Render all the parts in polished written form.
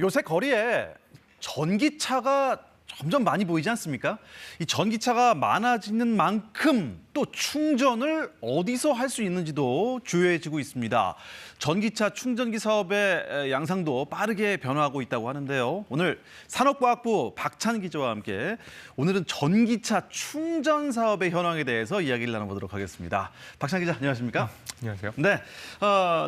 요새 거리에 전기차가 점점 많이 보이지 않습니까? 이 전기차가 많아지는 만큼 또 충전을 어디서 할 수 있는지도 중요해지고 있습니다. 전기차 충전기 사업의 양상도 빠르게 변화하고 있다고 하는데요. 오늘 산업과학부 박찬 기자와 함께 오늘은 전기차 충전 사업의 현황에 대해서 이야기를 나눠보도록 하겠습니다. 박찬 기자, 안녕하십니까? 안녕하세요. 네,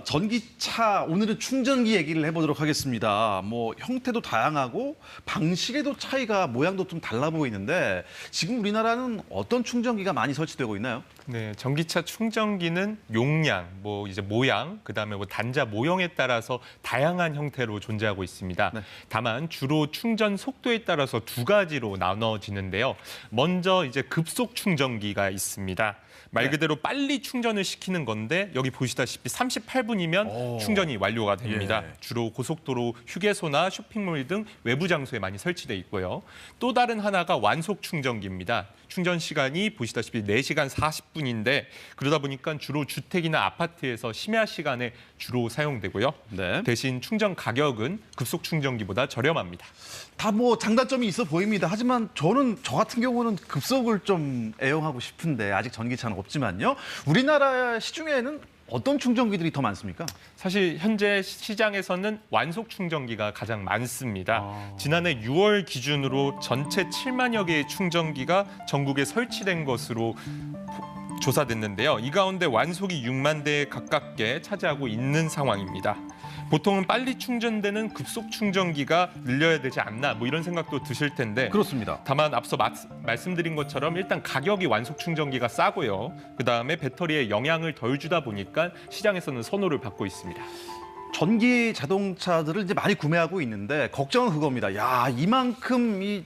전기차 오늘은 충전기 얘기를 해보도록 하겠습니다. 뭐 형태도 다양하고 방식에도 차이가 모양도 좀 달라 보이는데 지금 우리나라는 어떤 충전기가 많이 설치되고 있나요? 네, 전기차 충전기는 용량, 이제 모양, 그다음에 단자 모형에 따라서 다양한 형태로 존재하고 있습니다. 네. 다만 주로 충전 속도에 따라서 두 가지로 나눠지는데요. 먼저 이제 급속 충전기가 있습니다. 말 그대로 빨리 충전을 시키는 건데 여기 보시다시피 38분이면 충전이 완료가 됩니다. 예. 주로 고속도로, 휴게소나 쇼핑몰 등 외부 장소에 많이 설치돼 있고요. 또 다른 하나가 완속 충전기입니다. 충전 시간이 보시다시피 4시간 40분인데 그러다 보니까 주로 주택이나 아파트에서 심야 시간에 주로 사용되고요. 네. 대신 충전 가격은 급속 충전기보다 저렴합니다. 다 장단점이 있어 보입니다. 하지만 저 같은 경우는 급속을 좀 애용하고 싶은데 아직 전기차는 없지만요. 우리나라 시중에는 어떤 충전기들이 더 많습니까? 사실 현재 시장에서는 완속 충전기가 가장 많습니다. 지난해 6월 기준으로 전체 7만여 개의 충전기가 전국에 설치된 것으로 조사됐는데요. 이 가운데 완속이 6만 대 가깝게 차지하고 있는 상황입니다. 보통은 빨리 충전되는 급속 충전기가 늘려야 되지 않나 이런 생각도 드실 텐데 그렇습니다. 다만 앞서 말씀드린 것처럼 일단 가격이 완속 충전기가 싸고요. 그다음에 배터리에 영향을 덜 주다 보니까 시장에서는 선호를 받고 있습니다. 전기 자동차들을 이제 많이 구매하고 있는데 걱정은 그겁니다. 야, 이만큼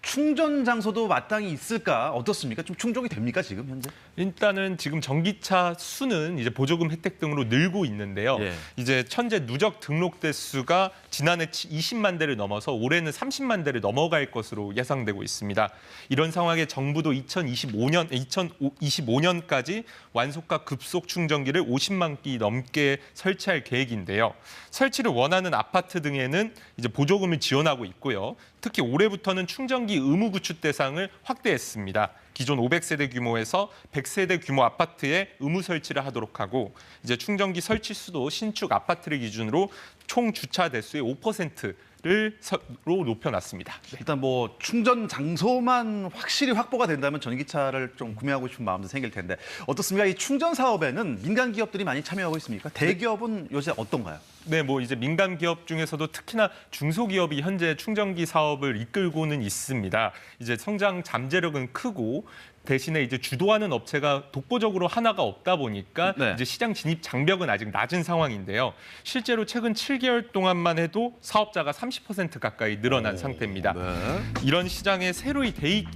충전 장소도 마땅히 있을까? 어떻습니까? 좀 충족이 됩니까, 지금 현재? 일단은 지금 전기차 수는 이제 보조금 혜택 등으로 늘고 있는데요. 예. 이제 현재 누적 등록 대수가 지난해 20만 대를 넘어서 올해는 30만 대를 넘어갈 것으로 예상되고 있습니다. 이런 상황에 정부도 2025년까지 완속과 급속 충전기를 50만 기 넘게 설치할 계획인데요. 설치를 원하는 아파트 등에는 이제 보조금을 지원하고 있고요. 특히 올해부터는 충전기 의무 구축 대상을 확대했습니다. 기존 500세대 규모에서 100세대 규모 아파트에 의무 설치를 하도록 하고 이제 충전기 설치 수도 신축 아파트를 기준으로 총 주차 대수의 5%로 높여놨습니다. 일단 충전 장소만 확실히 확보가 된다면 전기차를 좀 구매하고 싶은 마음도 생길 텐데 어떻습니까? 이 충전 사업에는 민간 기업들이 많이 참여하고 있습니까? 대기업은 요새 어떤가요? 네, 이제 민간 기업 중에서도 특히나 중소기업이 현재 충전기 사업을 이끌고는 있습니다. 이제 성장 잠재력은 크고 대신에 이제 주도하는 업체가 독보적으로 하나가 없다 보니까 네. 이제 시장 진입 장벽은 아직 낮은 상황인데요. 실제로 최근 7개월 동안만 해도 사업자가 30% 가까이 늘어난 상태입니다. 네. 이런 시장에 새로이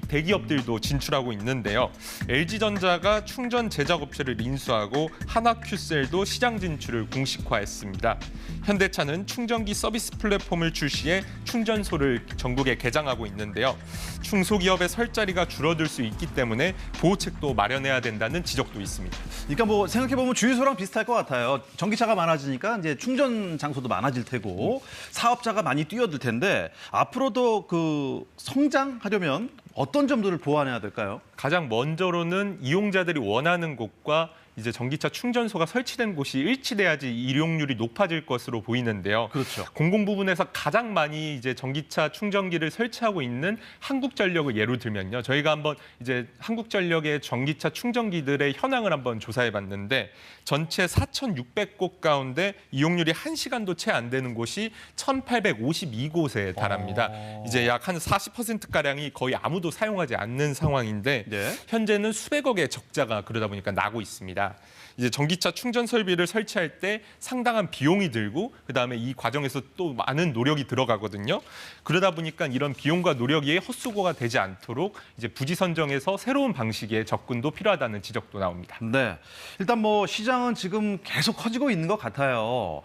대기업들도 진출하고 있는데요. LG전자가 충전 제작 업체를 인수하고 하나큐셀도 시장 진출을 공식화했습니다. 현대차는 충전기 서비스 플랫폼을 출시해 충전소를 전국에 개장하고 있는데요. 중소기업의 설 자리가 줄어들 수 있기 때문에 보호책도 마련해야 된다는 지적도 있습니다. 그러니까 생각해보면 주유소랑 비슷할 것 같아요. 전기차가 많아지니까 이제 충전 장소도 많아질 테고 사업자가 많이 뛰어들 텐데 앞으로도 성장하려면 어떤 점들을 보완해야 될까요? 가장 먼저로는 이용자들이 원하는 곳과 이제 전기차 충전소가 설치된 곳이 일치돼야지 이용률이 높아질 것으로 보이는데요. 그렇죠. 공공 부분에서 가장 많이 이제 전기차 충전기를 설치하고 있는 한국전력을 예로 들면요. 저희가 한번 이제 한국전력의 전기차 충전기들의 현황을 한번 조사해봤는데 전체 4,600곳 가운데 이용률이 1시간도 채 안 되는 곳이 1,852곳에 달합니다. 이제 약 한 40%가량이 거의 아무도 사용하지 않는 상황인데 네. 현재는 수백억의 적자가 그러다 보니까 나고 있습니다. 이제 전기차 충전 설비를 설치할 때 상당한 비용이 들고 그다음에 이 과정에서 또 많은 노력이 들어가거든요. 그러다 보니까 이런 비용과 노력이 헛수고가 되지 않도록 이제 부지 선정에서 새로운 방식의 접근도 필요하다는 지적도 나옵니다. 네. 일단 시장은 지금 계속 커지고 있는 것 같아요.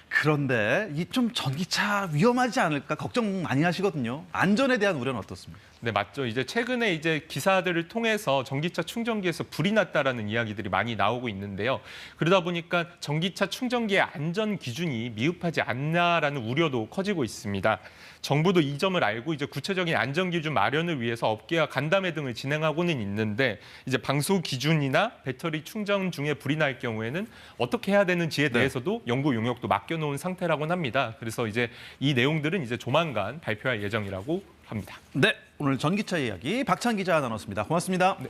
그런데 좀 전기차 위험하지 않을까 걱정 많이 하시거든요. 안전에 대한 우려는 어떻습니까? 네, 맞죠. 이제 최근에 이제 기사들을 통해서 전기차 충전기에서 불이 났다라는 이야기들이 많이 나오고 있는데요. 그러다 보니까 전기차 충전기의 안전 기준이 미흡하지 않나라는 우려도 커지고 있습니다. 정부도 이 점을 알고 이제 구체적인 안전 기준 마련을 위해서 업계와 간담회 등을 진행하고는 있는데 이제 방수 기준이나 배터리 충전 중에 불이 날 경우에는 어떻게 해야 되는지에 대해서도 연구 용역도 맡겨놓은 상태라고는 합니다. 그래서 이제 이 내용들은 이제 조만간 발표할 예정이라고 합니다. 네, 오늘 전기차 이야기 박찬 기자가 나눴습니다. 고맙습니다. 네.